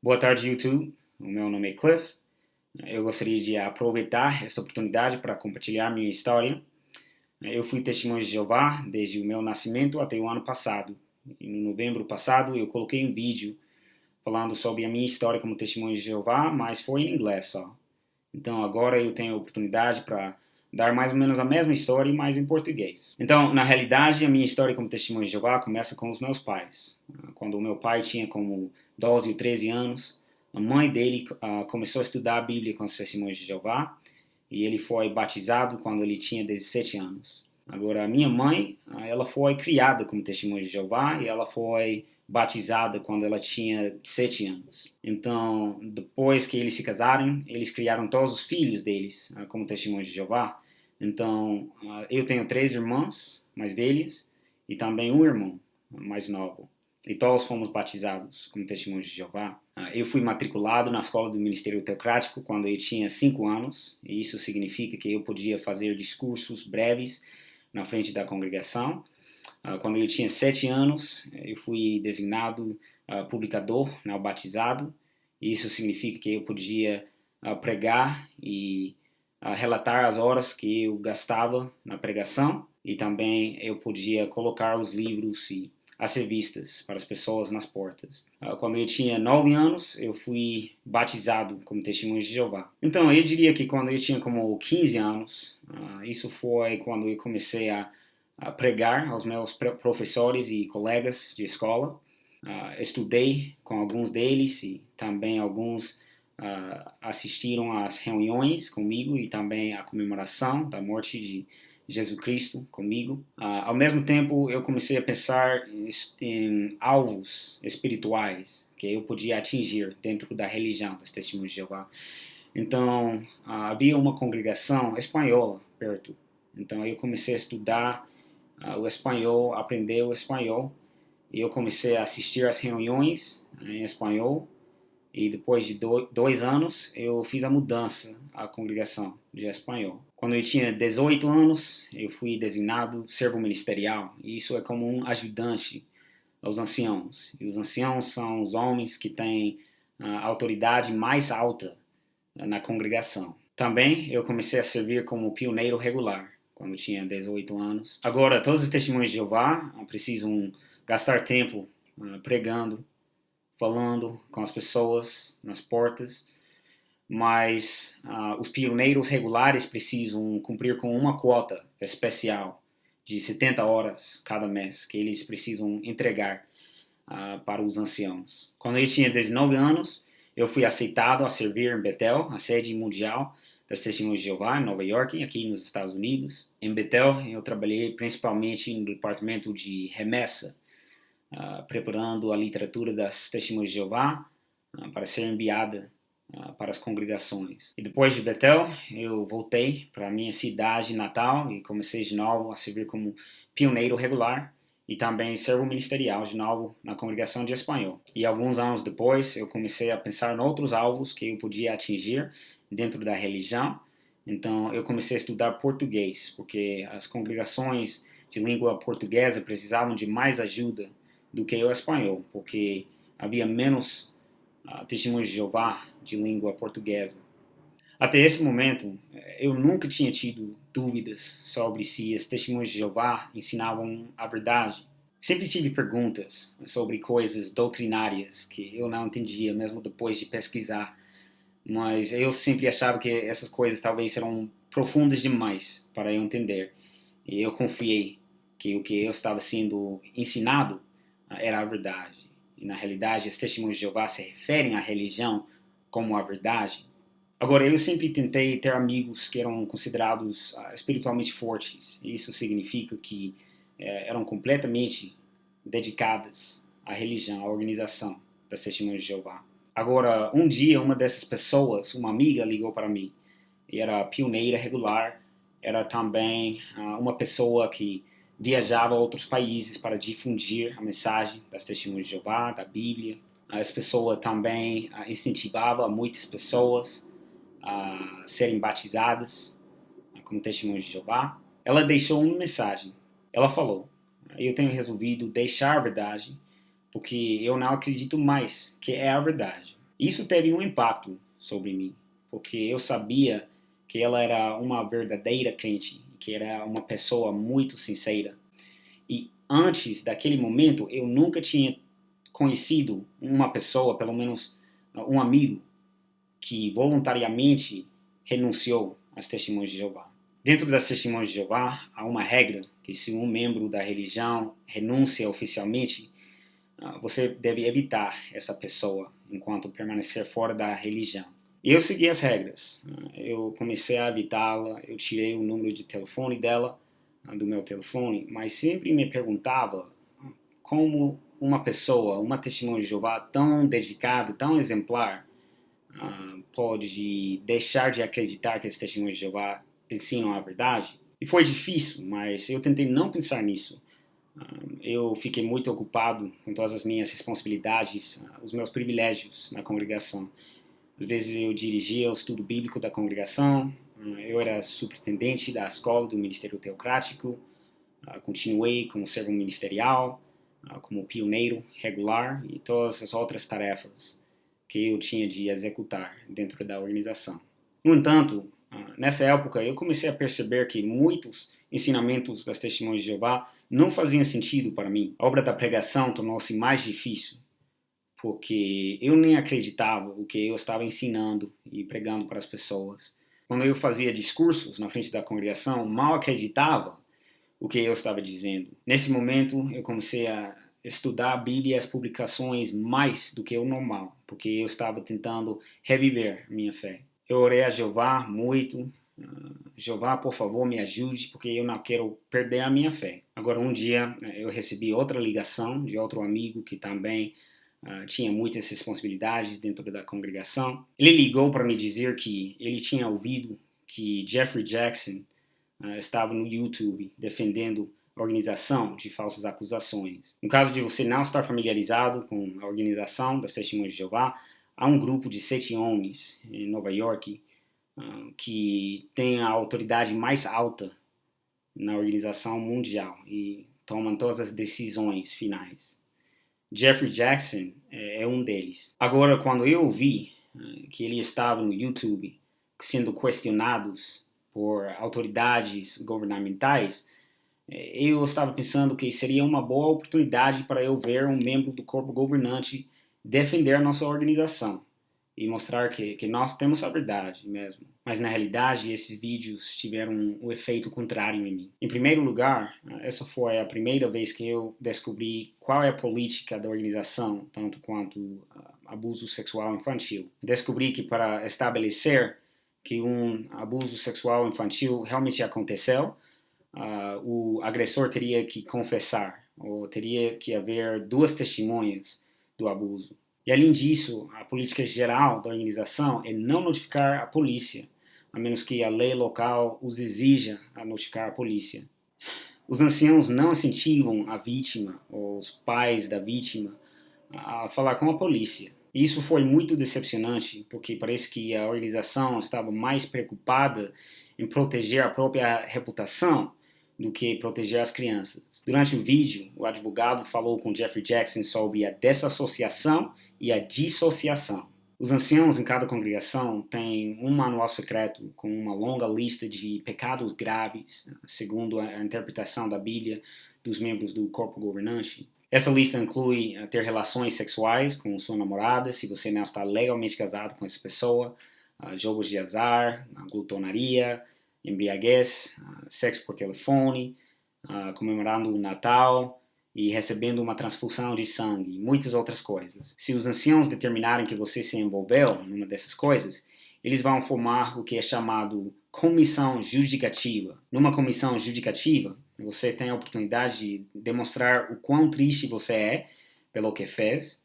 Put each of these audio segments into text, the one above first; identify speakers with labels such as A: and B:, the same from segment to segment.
A: Boa tarde, YouTube. O meu nome é Cliff. Eu gostaria de aproveitar esta oportunidade para compartilhar minha história. Eu fui testemunho de Jeová desde o meu nascimento até o ano passado. E no novembro passado eu coloquei um vídeo falando sobre a minha história como testemunho de Jeová, mas foi em inglês só. Então agora eu tenho a oportunidade para dar mais ou menos a mesma história, mas em português. Então, na realidade, a minha história como testemunho de Jeová começa com os meus pais. Quando o meu pai tinha como 12 ou 13 anos, a mãe dele começou a estudar a Bíblia com os testemunhos de Jeová e ele foi batizado quando ele tinha 17 anos. Agora, a minha mãe, ela foi criada como testemunho de Jeová e ela foi batizada quando ela tinha 7 anos. Então, depois que eles se casaram, eles criaram todos os filhos deles como testemunhos de Jeová. Então, eu tenho 3 irmãs mais velhas e também um irmão mais novo. E todos fomos batizados como testemunhos de Jeová. Eu fui matriculado na escola do Ministério Teocrático quando eu tinha 5 anos, e isso significa que eu podia fazer discursos breves na frente da congregação. Quando eu tinha 7 anos, eu fui designado publicador batizado. Isso significa que eu podia pregar e relatar as horas que eu gastava na pregação, e também eu podia colocar os livros e as revistas para as pessoas nas portas. Quando eu tinha 9 anos, eu fui batizado como testemunho de Jeová. Então, eu diria que quando eu tinha como 15 anos, isso foi quando eu comecei a pregar aos meus professores e colegas de escola. Estudei com alguns deles e também alguns assistiram às reuniões comigo e também à comemoração da morte de Jesus Cristo comigo. Ao mesmo tempo, eu comecei a pensar em alvos espirituais que eu podia atingir dentro da religião das Testemunhas de Jeová. Então, havia uma congregação espanhola perto. Então, eu comecei a estudar o espanhol, aprender o espanhol, e eu comecei a assistir às reuniões em espanhol. E depois de 2 anos, eu fiz a mudança à congregação de espanhol. Quando eu tinha 18 anos, eu fui designado servo ministerial. E isso é como um ajudante aos anciãos. E os anciãos são os homens que têm a autoridade mais alta na congregação. Também eu comecei a servir como pioneiro regular quando eu tinha 18 anos. Agora, todos os testemunhos de Jeová precisam gastar tempo pregando, falando com as pessoas nas portas, mas os pioneiros regulares precisam cumprir com uma quota especial de 70 horas cada mês que eles precisam entregar para os anciãos. Quando eu tinha 19 anos, eu fui aceitado a servir em Bethel, a sede mundial das Testemunhas de Jeová, em Nova York, aqui nos Estados Unidos. Em Bethel, eu trabalhei principalmente no departamento de remessa, preparando a literatura das Testemunhas de Jeová para ser enviada para as congregações. E depois de Bethel, eu voltei para a minha cidade natal e comecei de novo a servir como pioneiro regular e também servo ministerial de novo na congregação de espanhol. E alguns anos depois, eu comecei a pensar em outros alvos que eu podia atingir dentro da religião. Então, eu comecei a estudar português, porque as congregações de língua portuguesa precisavam de mais ajuda do que o espanhol, porque havia menos testemunhos de Jeová de língua portuguesa. Até esse momento, eu nunca tinha tido dúvidas sobre se as testemunhas de Jeová ensinavam a verdade. Sempre tive perguntas sobre coisas doutrinárias que eu não entendia, mesmo depois de pesquisar. Mas eu sempre achava que essas coisas talvez eram profundas demais para eu entender. E eu confiei que o que eu estava sendo ensinado era a verdade. E na realidade, as testemunhas de Jeová se referem à religião como a verdade. Agora, eu sempre tentei ter amigos que eram considerados espiritualmente fortes. E isso significa que eram completamente dedicadas à religião, à organização das Testemunhas de Jeová. Agora, um dia, uma dessas pessoas, uma amiga, ligou para mim. E era pioneira regular, era também uma pessoa que viajava a outros países para difundir a mensagem das Testemunhas de Jeová, da Bíblia. Essa pessoa também incentivava muitas pessoas a serem batizadas como testemunhas de Jeová. Ela deixou uma mensagem. Ela falou: eu tenho resolvido deixar a verdade porque eu não acredito mais que é a verdade. Isso teve um impacto sobre mim, porque eu sabia que ela era uma verdadeira crente, que era uma pessoa muito sincera. E antes daquele momento, eu nunca tinha conhecido uma pessoa, pelo menos um amigo, que voluntariamente renunciou às Testemunhas de Jeová. Dentro das Testemunhas de Jeová, há uma regra que se um membro da religião renuncia oficialmente, você deve evitar essa pessoa enquanto permanecer fora da religião. E eu segui as regras. Eu comecei a evitá-la, eu tirei o número de telefone dela, do meu telefone, mas sempre me perguntava como uma pessoa, uma testemunha de Jeová tão dedicada, tão exemplar, pode deixar de acreditar que as testemunhas de Jeová ensinam a verdade. E foi difícil, mas eu tentei não pensar nisso. Eu fiquei muito ocupado com todas as minhas responsabilidades, os meus privilégios na congregação. Às vezes eu dirigia o estudo bíblico da congregação, eu era superintendente da escola do Ministério Teocrático, continuei como servo ministerial, como pioneiro regular e todas as outras tarefas que eu tinha de executar dentro da organização. No entanto, nessa época eu comecei a perceber que muitos ensinamentos das Testemunhas de Jeová não faziam sentido para mim. A obra da pregação tornou-se mais difícil, porque eu nem acreditava o que eu estava ensinando e pregando para as pessoas. Quando eu fazia discursos na frente da congregação, mal acreditava o que eu estava dizendo. Nesse momento, eu comecei a estudar a Bíblia e as publicações mais do que o normal, porque eu estava tentando reviver minha fé. Eu orei a Jeová muito. Jeová, por favor, me ajude, porque eu não quero perder a minha fé. Agora, um dia, eu recebi outra ligação de outro amigo que também tinha muitas responsabilidades dentro da congregação. Ele ligou para me dizer que ele tinha ouvido que Jeffrey Jackson estava no YouTube defendendo a organização de falsas acusações. No caso de você não estar familiarizado com a organização das Testemunhas de Jeová, há um grupo de 7 homens em Nova York que tem a autoridade mais alta na organização mundial e tomam todas as decisões finais. Jeffrey Jackson é um deles. Agora, quando eu ouvi que ele estava no YouTube sendo questionados por autoridades governamentais, eu estava pensando que seria uma boa oportunidade para eu ver um membro do corpo governante defender a nossa organização e mostrar que nós temos a verdade mesmo. Mas na realidade esses vídeos tiveram um efeito contrário em mim. Em primeiro lugar, essa foi a primeira vez que eu descobri qual é a política da organização, tanto quanto abuso sexual infantil. Descobri que para estabelecer que um abuso sexual infantil realmente aconteceu, o agressor teria que confessar, ou teria que haver 2 testemunhas do abuso. E além disso, a política geral da organização é não notificar a polícia, a menos que a lei local os exija a notificar a polícia. Os anciãos não incentivam a vítima, ou os pais da vítima, a falar com a polícia. Isso foi muito decepcionante, porque parece que a organização estava mais preocupada em proteger a própria reputação do que proteger as crianças. Durante o vídeo, o advogado falou com Jeffrey Jackson sobre a desassociação e a dissociação. Os anciãos em cada congregação têm um manual secreto com uma longa lista de pecados graves, segundo a interpretação da Bíblia dos membros do corpo governante. Essa lista inclui ter relações sexuais com sua namorada, se você não está legalmente casado com essa pessoa, jogos de azar, glutonaria, embriaguez, sexo por telefone, comemorando o Natal e recebendo uma transfusão de sangue, e muitas outras coisas. Se os anciãos determinarem que você se envolveu numa dessas coisas, eles vão formar o que é chamado comissão judicativa. Numa comissão judicativa, você tem a oportunidade de demonstrar o quão triste você é pelo que fez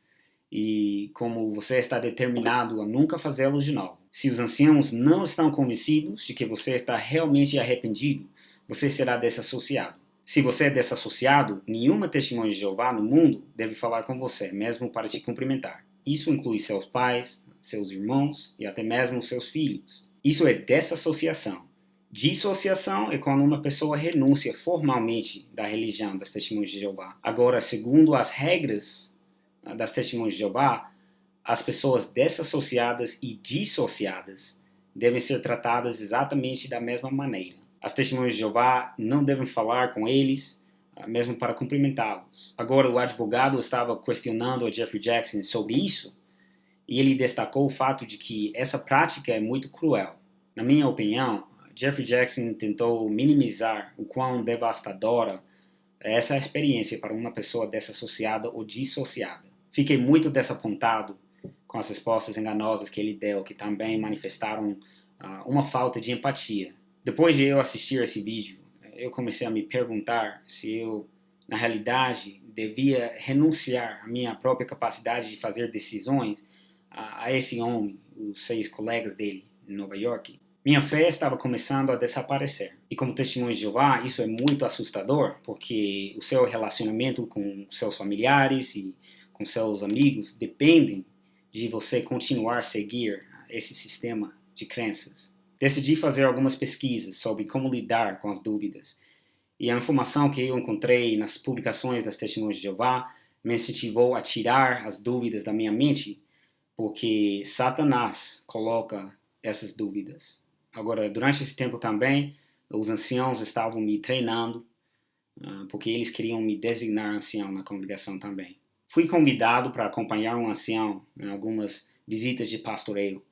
A: e como você está determinado a nunca fazê-lo de novo. Se os anciãos não estão convencidos de que você está realmente arrependido, você será desassociado. Se você é desassociado, nenhuma testemunha de Jeová no mundo deve falar com você, mesmo para te cumprimentar. Isso inclui seus pais, seus irmãos e até mesmo seus filhos. Isso é desassociação. Dissociação é quando uma pessoa renuncia formalmente da religião das Testemunhas de Jeová. Agora, segundo as regras das Testemunhas de Jeová, as pessoas desassociadas e dissociadas devem ser tratadas exatamente da mesma maneira. As testemunhas de Jeová não devem falar com eles, mesmo para cumprimentá-los. Agora, o advogado estava questionando a Jeffrey Jackson sobre isso, e ele destacou o fato de que essa prática é muito cruel. Na minha opinião, Jeffrey Jackson tentou minimizar o quão devastadora é essa experiência para uma pessoa desassociada ou dissociada. Fiquei muito desapontado com as respostas enganosas que ele deu, que também manifestaram uma falta de empatia. Depois de eu assistir esse vídeo, eu comecei a me perguntar se eu, na realidade, devia renunciar à minha própria capacidade de fazer decisões a esse homem, os 6 colegas dele em Nova York. Minha fé estava começando a desaparecer. E como testemunho de Jeová, isso é muito assustador, porque o seu relacionamento com seus familiares e com seus amigos dependem de você continuar a seguir esse sistema de crenças. Decidi fazer algumas pesquisas sobre como lidar com as dúvidas. E a informação que eu encontrei nas publicações das Testemunhas de Jeová me incentivou a tirar as dúvidas da minha mente, porque Satanás coloca essas dúvidas. Agora, durante esse tempo também, os anciãos estavam me treinando, porque eles queriam me designar ancião na congregação também. Fui convidado para acompanhar um ancião em algumas visitas de pastoreio.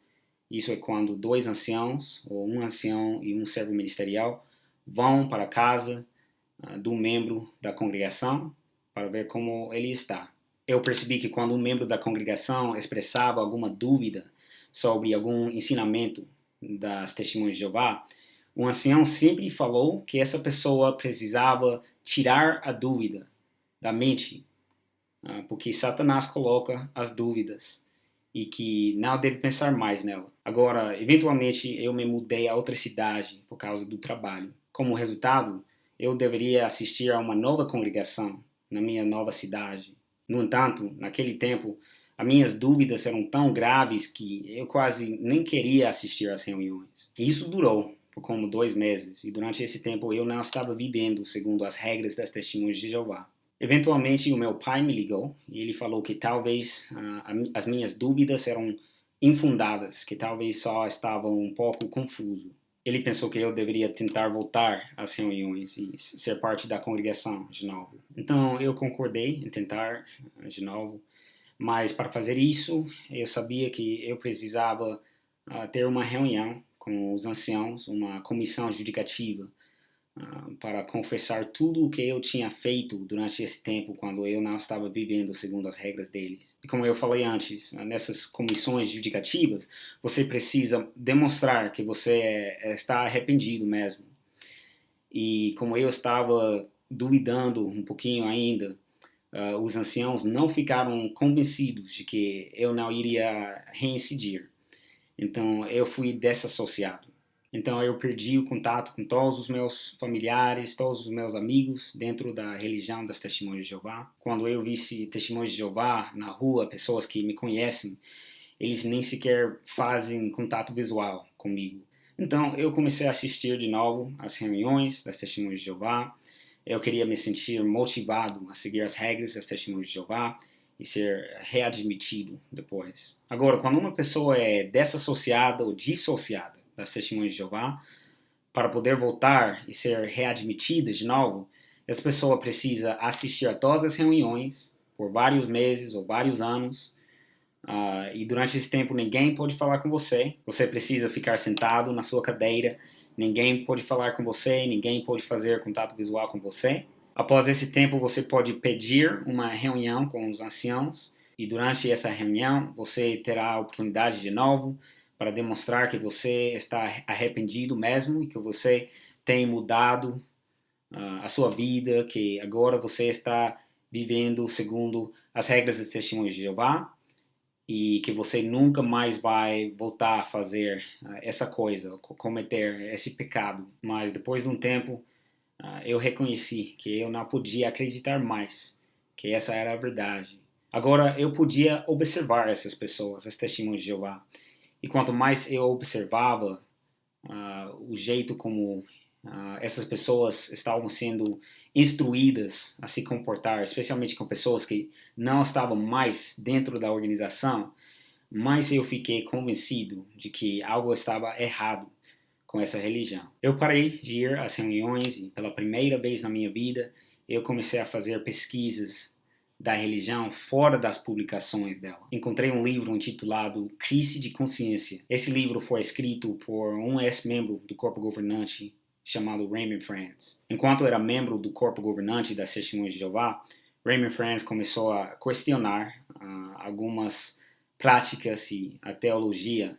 A: Isso é quando 2 anciãos, ou um ancião e um servo ministerial, vão para a casa do membro da congregação para ver como ele está. Eu percebi que quando um membro da congregação expressava alguma dúvida sobre algum ensinamento das Testemunhas de Jeová, o ancião sempre falou que essa pessoa precisava tirar a dúvida da mente, porque Satanás coloca as dúvidas e que não deve pensar mais nela. Agora, eventualmente, eu me mudei a outra cidade por causa do trabalho. Como resultado, eu deveria assistir a uma nova congregação na minha nova cidade. No entanto, naquele tempo, as minhas dúvidas eram tão graves que eu quase nem queria assistir às reuniões. E isso durou por como 2 meses, e durante esse tempo eu não estava vivendo segundo as regras das Testemunhas de Jeová. Eventualmente, o meu pai me ligou e ele falou que talvez as minhas dúvidas eram infundadas, que talvez só estava um pouco confuso. Ele pensou que eu deveria tentar voltar às reuniões e ser parte da congregação de novo. Então, eu concordei em tentar de novo, mas para fazer isso, eu sabia que eu precisava ter uma reunião com os anciãos, uma comissão judicativa, para confessar tudo o que eu tinha feito durante esse tempo quando eu não estava vivendo segundo as regras deles. E como eu falei antes, nessas comissões judicativas, você precisa demonstrar que você está arrependido mesmo. E como eu estava duvidando um pouquinho ainda, os anciãos não ficaram convencidos de que eu não iria reincidir. Então eu fui desassociado. Então eu perdi o contato com todos os meus familiares, todos os meus amigos dentro da religião das Testemunhas de Jeová. Quando eu visse Testemunhas de Jeová na rua, pessoas que me conhecem, eles nem sequer fazem contato visual comigo. Então eu comecei a assistir de novo às reuniões das Testemunhas de Jeová. Eu queria me sentir motivado a seguir as regras das Testemunhas de Jeová e ser readmitido depois. Agora, quando uma pessoa é desassociada ou dissociada das Testemunhas de Jeová, para poder voltar e ser readmitida de novo, essa pessoa precisa assistir a todas as reuniões por vários meses ou vários anos, e durante esse tempo ninguém pode falar com você. Você precisa ficar sentado na sua cadeira, ninguém pode falar com você, ninguém pode fazer contato visual com você. Após esse tempo, você pode pedir uma reunião com os anciãos, e durante essa reunião você terá a oportunidade de novo para demonstrar que você está arrependido mesmo e que você tem mudado a sua vida, que agora você está vivendo segundo as regras dos Testemunhos de Jeová e que você nunca mais vai voltar a fazer essa coisa, cometer esse pecado. Mas depois de um tempo, eu reconheci que eu não podia acreditar mais que essa era a verdade. Agora eu podia observar essas pessoas, as Testemunhas de Jeová. E quanto mais eu observava o jeito como essas pessoas estavam sendo instruídas a se comportar, especialmente com pessoas que não estavam mais dentro da organização, mais eu fiquei convencido de que algo estava errado com essa religião. Eu parei de ir às reuniões e, pela primeira vez na minha vida, eu comecei a fazer pesquisas da religião fora das publicações dela. Encontrei um livro intitulado Crise de Consciência. Esse livro foi escrito por um ex-membro do corpo governante chamado Raymond Franz. Enquanto era membro do corpo governante das Testemunhas de Jeová, Raymond Franz começou a questionar algumas práticas e a teologia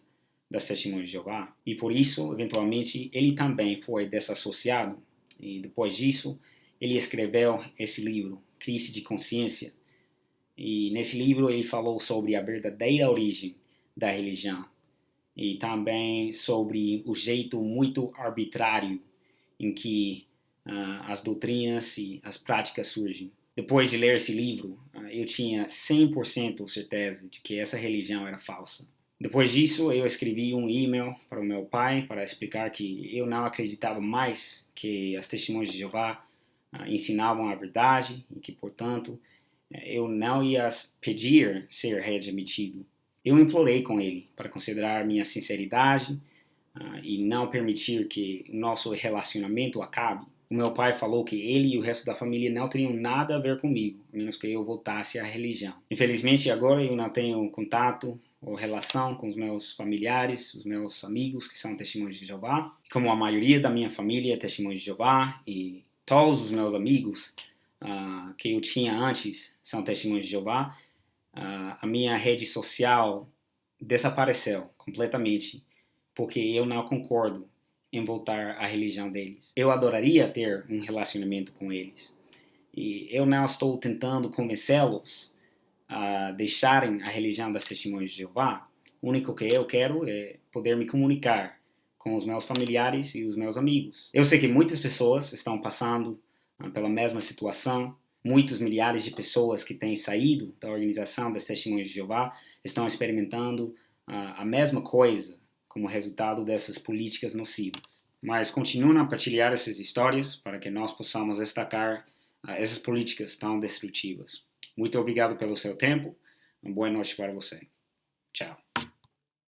A: das Testemunhas de Jeová, e por isso, eventualmente, ele também foi desassociado, e depois disso, ele escreveu esse livro, Crise de Consciência, e nesse livro ele falou sobre a verdadeira origem da religião, e também sobre o jeito muito arbitrário em que as doutrinas e as práticas surgem. Depois de ler esse livro, eu tinha 100% certeza de que essa religião era falsa. Depois disso, eu escrevi um e-mail para o meu pai para explicar que eu não acreditava mais que as Testemunhas de Jeová ensinavam a verdade e que, portanto, eu não ia pedir ser readmitido. Eu implorei com ele para considerar minha sinceridade e não permitir que o nosso relacionamento acabe. O meu pai falou que ele e o resto da família não teriam nada a ver comigo, a menos que eu voltasse à religião. Infelizmente, agora eu não tenho contato ou relação com os meus familiares, os meus amigos que são testemunhos de Jeová. Como a maioria da minha família é testemunho de Jeová e todos os meus amigos que eu tinha antes são testemunhos de Jeová, a minha rede social desapareceu completamente porque eu não concordo em voltar à religião deles. Eu adoraria ter um relacionamento com eles. E eu não estou tentando convencê-los a deixarem a religião das Testemunhas de Jeová. O único que eu quero é poder me comunicar com os meus familiares e os meus amigos. Eu sei que muitas pessoas estão passando pela mesma situação. Muitos milhares de pessoas que têm saído da organização das Testemunhas de Jeová estão experimentando a mesma coisa como resultado dessas políticas nocivas. Mas continuem a partilhar essas histórias para que nós possamos destacar essas políticas tão destrutivas. Muito obrigado pelo seu tempo. Uma boa noite para você. Tchau.